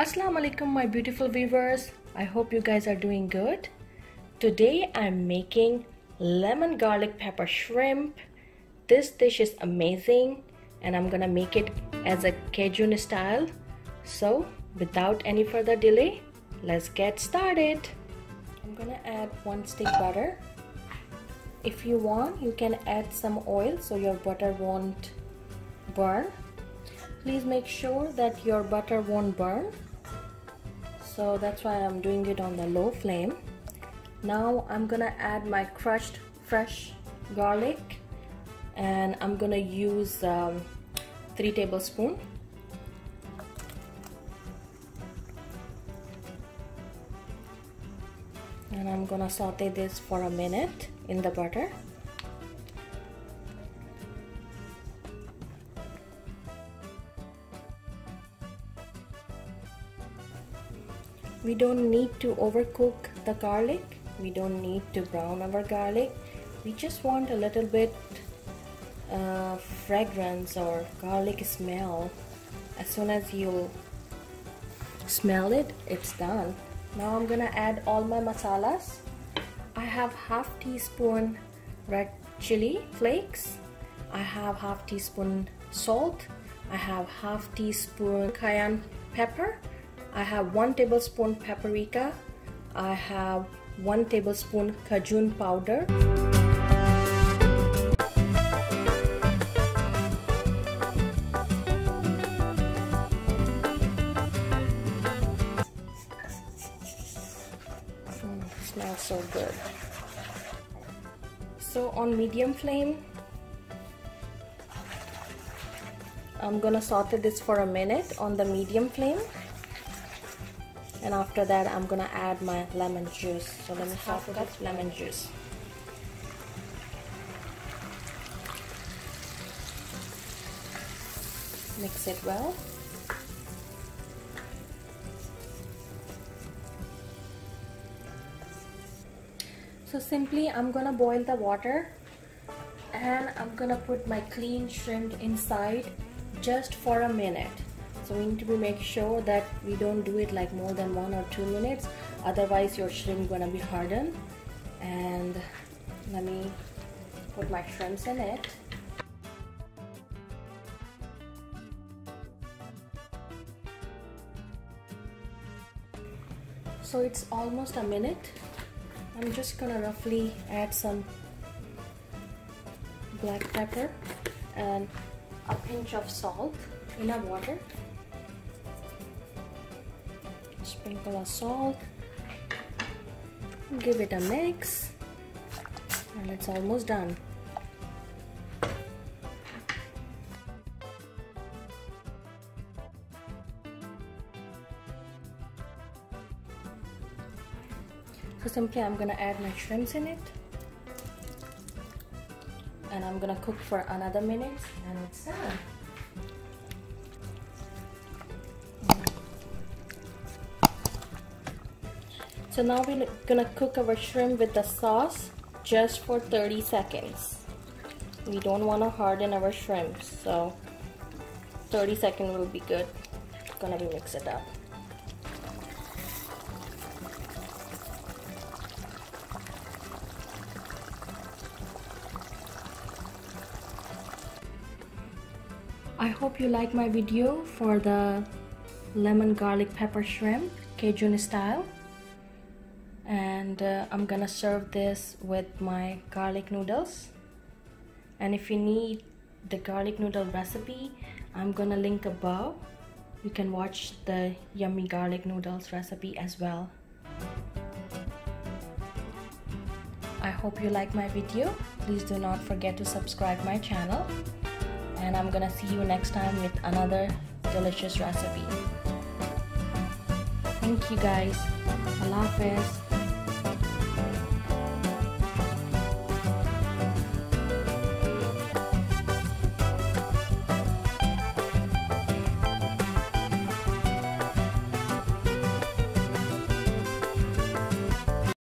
Assalamu alaikum my beautiful viewers. I hope you guys are doing good. Today I'm making lemon garlic pepper shrimp. This dish is amazing and I'm gonna make it as a Cajun style. So without any further delay, let's get started. I'm gonna add 1 stick butter. If you want, you can add some oil so your butter won't burn. Please make sure that your butter won't burn. So that's why I'm doing it on the low flame. Now I'm gonna add my crushed fresh garlic and I'm gonna use 3 tablespoons. And I'm gonna saute this for a minute in the butter. We don't need to overcook the garlic. We don't need to brown our garlic. We just want a little bit fragrance or garlic smell. As soon as you smell it, it's done. Now I'm gonna add all my masalas. I have half teaspoon red chili flakes. I have half teaspoon salt. I have half teaspoon cayenne pepper. I have 1 tablespoon paprika. I have 1 tablespoon Cajun powder. Smells so good. So on medium flame, I'm gonna saute this for a minute on the medium flame. And after that, I'm gonna add my lemon juice. So let me half a cup lemon juice. Mix it well. So simply, I'm gonna boil the water, and I'm gonna put my clean shrimp inside just for a minute. So we need to make sure that we don't do it like more than 1 or 2 minutes, otherwise your shrimp gonna be hardened. And let me put my shrimps in it. So it's almost a minute. I'm just gonna roughly add some black pepper and a pinch of salt in our water. Sprinkle of salt, give it a mix, and it's almost done. So simply I'm gonna add my shrimps in it, and I'm gonna cook for another minute, and it's done. So now we're gonna cook our shrimp with the sauce just for 30 seconds. We don't want to harden our shrimps, so 30 seconds will be good. Gonna be mix it up. I hope you like my video for the lemon garlic pepper shrimp Cajun style. And I'm gonna serve this with my garlic noodles. And if you need the garlic noodle recipe, I'm gonna link above. You can watch the yummy garlic noodles recipe as well. I hope you like my video. Please do not forget to subscribe my channel. And I'm gonna see you next time with another delicious recipe. Thank you guys. Allah Hafiz.